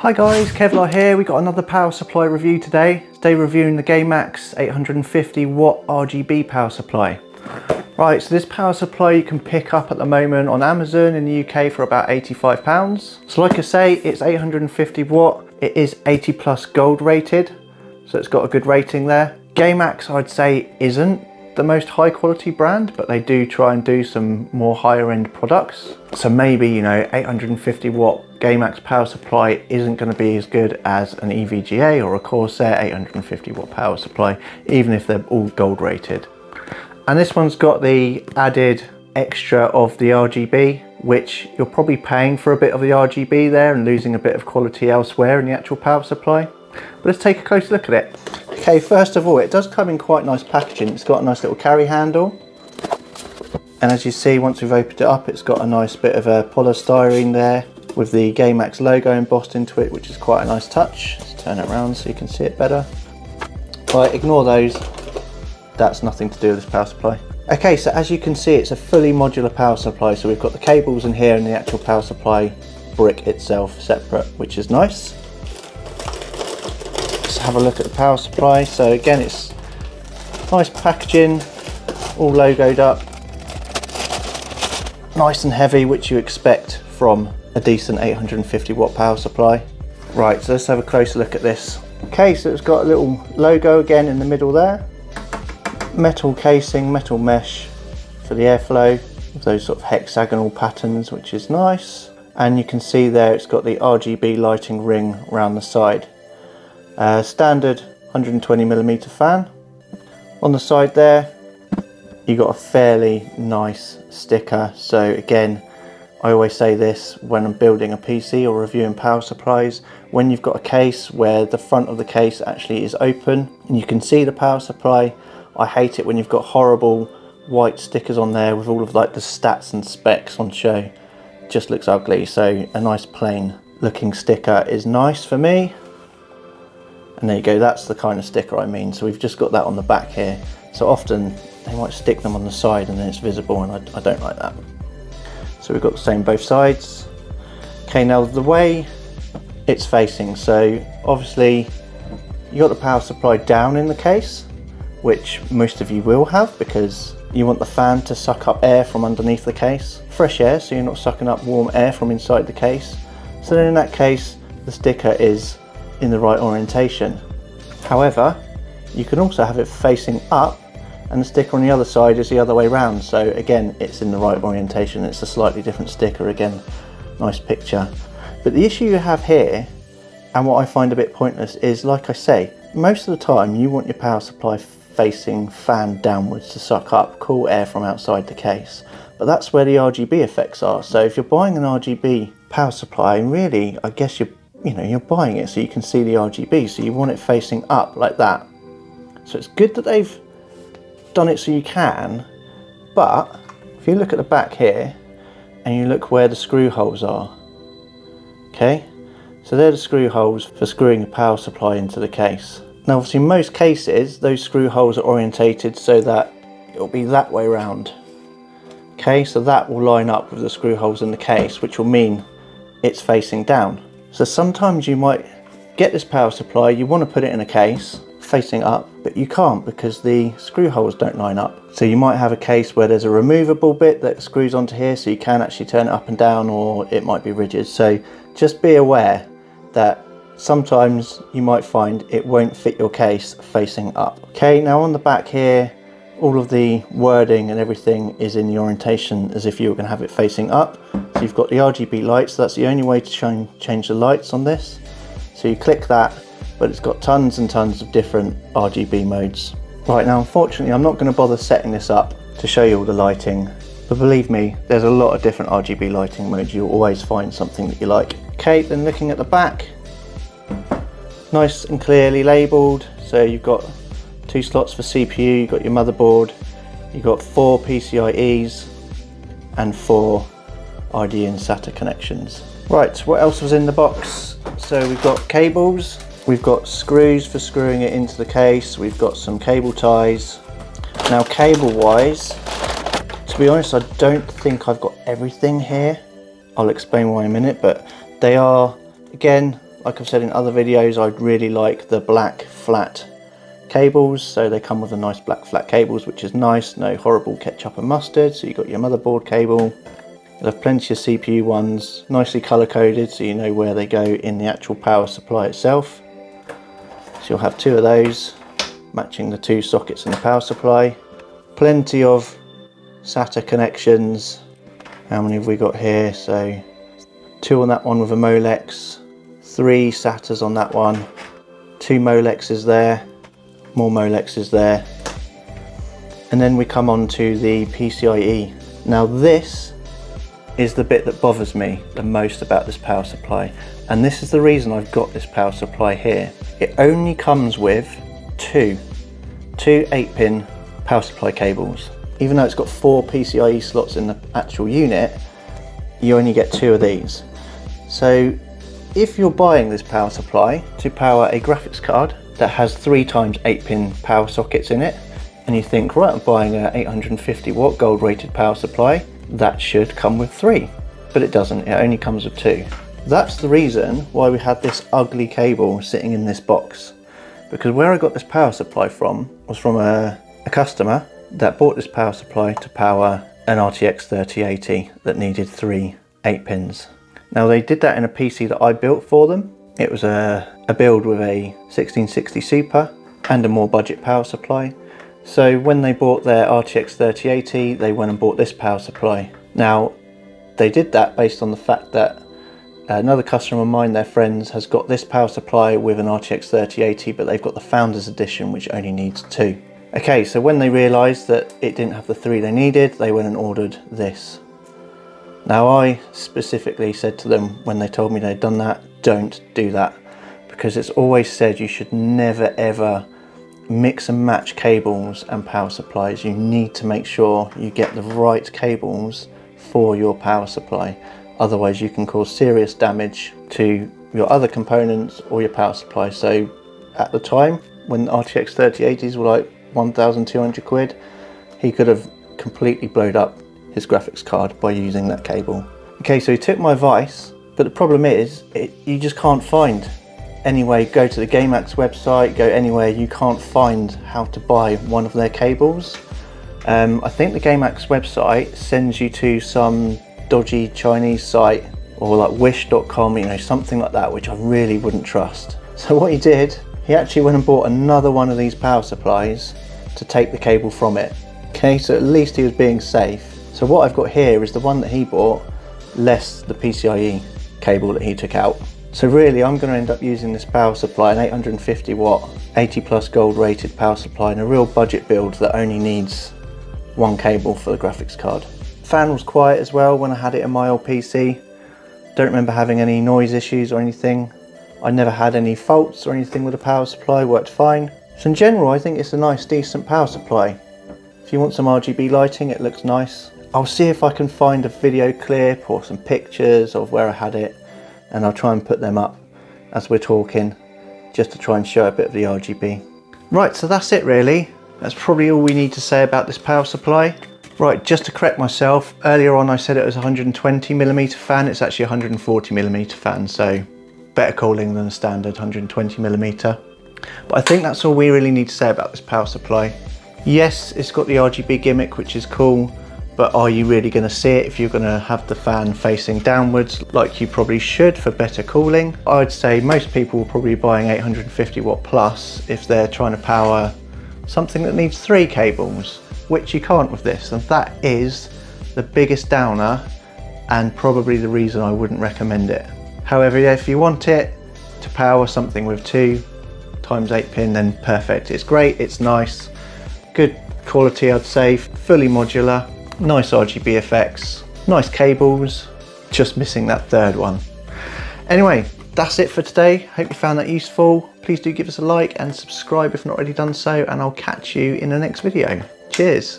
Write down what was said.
Hi guys, KevLar here. We got another power supply review today. Today reviewing the GameMax 850 watt RGB power supply. Right, so this power supply you can pick up at the moment on Amazon in the UK for about £85. So like I say, it's 850 watt. It is 80 plus gold rated, so it's got a good rating there. GameMax, I'd say, isn't the most high quality brand, but they do try and do some more higher end products. So maybe, you know, 850 watt GameMax power supply isn't going to be as good as an EVGA or a Corsair 850 watt power supply, even if they're all gold rated. And this one's got the added extra of the RGB, which you're probably paying for a bit of the RGB there and losing a bit of quality elsewhere in the actual power supply. But let's take a closer look at it. Okay, first of all, it does come in quite nice packaging. It's got a nice little carry handle. And as you see, once we've opened it up, it's got a nice bit of a polystyrene there with the GameMax logo embossed into it, which is quite a nice touch. Let's turn it around so you can see it better. Right, ignore those. That's nothing to do with this power supply. Okay, so as you can see, it's a fully modular power supply. So we've got the cables in here and the actual power supply brick itself separate, which is nice. Let's have a look at the power supply. So again, it's nice packaging, all logoed up. Nice and heavy, which you expect from a decent 850 watt power supply. Right, so let's have a closer look at this. Okay, so it's got a little logo again in the middle there. Metal casing, metal mesh for the airflow with those sort of hexagonal patterns, which is nice. And you can see there it's got the RGB lighting ring around the side. Standard 120mm fan. On the side there you got a fairly nice sticker. So again, I always say this when I'm building a PC or reviewing power supplies, when you've got a case where the front of the case actually is open and you can see the power supply, I hate it when you've got horrible white stickers on there with all of like the stats and specs on show. It just looks ugly, so a nice plain looking sticker is nice for me. And there you go, that's the kind of sticker I mean. So we've just got that on the back here. So often they might stick them on the side and then it's visible, and I don't like that. So we've got the same both sides. Okay, now the way it's facing, so obviously you got the power supply down in the case, which most of you will have because you want the fan to suck up air from underneath the case. Fresh air, so you're not sucking up warm air from inside the case. So then in that case, the sticker is in the right orientation. However, you can also have it facing up and the sticker on the other side is the other way around. So again, it's in the right orientation. It's a slightly different sticker. Again, nice picture. But the issue you have here, and what I find a bit pointless, is like I say, most of the time you want your power supply facing fan downwards to suck up cool air from outside the case. But that's where the RGB effects are. So if you're buying an RGB power supply, really, I guess you're buying it so you can see the RGB. So you want it facing up like that. So it's good that they've done it so you can, but if you look at the back here and you look where the screw holes are, okay, so they're the screw holes for screwing the power supply into the case. Now obviously in most cases those screw holes are orientated so that it'll be that way around, okay, so that will line up with the screw holes in the case, which will mean it's facing down. So sometimes you might get this power supply, you want to put it in a case facing up, but you can't because the screw holes don't line up. So you might have a case where there's a removable bit that screws onto here so you can actually turn it up and down, or it might be rigid. So just be aware that sometimes you might find it won't fit your case facing up. Okay, now on the back here, all of the wording and everything is in the orientation as if you were going to have it facing up. So you've got the RGB lights, so that's the only way to change the lights on this. So you click that, but it's got tons and tons of different RGB modes. Right, now unfortunately I'm not going to bother setting this up to show you all the lighting, but believe me, there's a lot of different RGB lighting modes. You'll always find something that you like. Okay, then looking at the back, nice and clearly labelled. So you've got 2 slots for CPU, you've got your motherboard, you've got 4 PCIe's and 4 RDE and SATA connections. Right, what else was in the box? So we've got cables, we've got screws for screwing it into the case, we've got some cable ties. Now cable wise, to be honest, I don't think I've got everything here. I'll explain why in a minute, but they are, again, like I've said in other videos, I really like the black flat cables, so they come with a nice black flat cables, which is nice. No horrible ketchup and mustard. So you've got your motherboard cable. You'll have plenty of CPU ones, nicely color coded, so you know where they go in the actual power supply itself. So you'll have 2 of those, matching the 2 sockets in the power supply. Plenty of SATA connections. How many have we got here? So 2 on that one with a Molex, 3 SATAs on that one, 2 Molexes there, more Molexes there. And then we come on to the PCIe. Now this is the bit that bothers me the most about this power supply, and this is the reason I've got this power supply here. It only comes with two 8-pin power supply cables. Even though it's got 4 PCIe slots in the actual unit, you only get 2 of these. So if you're buying this power supply to power a graphics card that has 3 times 8-pin power sockets in it, and you think, right, I'm buying a 850 watt gold rated power supply, that should come with 3, but it doesn't. It only comes with 2. That's the reason why we had this ugly cable sitting in this box, because where I got this power supply from was from a customer that bought this power supply to power an RTX 3080 that needed 3 8-pins. Now they did that in a PC that I built for them. It was a build with a 1660 Super and a more budget power supply. So when they bought their RTX 3080, they went and bought this power supply. Now, they did that based on the fact that another customer of mine, their friends, has got this power supply with an RTX 3080, but they've got the Founders Edition, which only needs 2. Okay, so when they realised that it didn't have the 3 they needed, they went and ordered this. Now, I specifically said to them when they told me they'd done that, don't do that, because it's always said you should never ever mix and match cables and power supplies. You need to make sure you get the right cables for your power supply, otherwise you can cause serious damage to your other components or your power supply. So at the time when RTX 3080s were like 1,200 quid, he could have completely blown up his graphics card by using that cable. Okay, so he took my advice, but the problem is you just can't find anyway. Go to the GameMax website, go anywhere, you can't find how to buy one of their cables. I think the GameMax website sends you to some dodgy Chinese site, or like wish.com, you know, something like that, which I really wouldn't trust. So what he did, he actually went and bought another one of these power supplies to take the cable from it. Okay, so at least he was being safe. So what I've got here is the one that he bought, less the PCIe cable that he took out. So really I'm going to end up using this power supply, an 850 watt, 80 plus gold rated power supply, in a real budget build that only needs 1 cable for the graphics card. Fan was quiet as well when I had it in my old PC. Don't remember having any noise issues or anything. I never had any faults or anything with the power supply, worked fine. So in general I think it's a nice decent power supply. If you want some RGB lighting, it looks nice. I'll see if I can find a video clip or some pictures of where I had it, and I'll try and put them up as we're talking, just to try and show a bit of the RGB. Right, so that's it really. That's probably all we need to say about this power supply. Right, just to correct myself, earlier on I said it was a 120mm fan, it's actually a 140mm fan, so better cooling than a standard 120mm. But I think that's all we really need to say about this power supply. Yes, it's got the RGB gimmick, which is cool, but are you really going to see it if you're going to have the fan facing downwards like you probably should for better cooling? I'd say most people will probably be buying 850 watt plus if they're trying to power something that needs 3 cables, which you can't with this, and that is the biggest downer and probably the reason I wouldn't recommend it. However, yeah, if you want it to power something with 2 times 8-pin, then perfect. It's great, it's nice, good quality I'd say, fully modular. Nice RGB effects, nice cables, just missing that 3rd one. Anyway, that's it for today. Hope you found that useful. Please do give us a like and subscribe if not already done so, and I'll catch you in the next video. Cheers.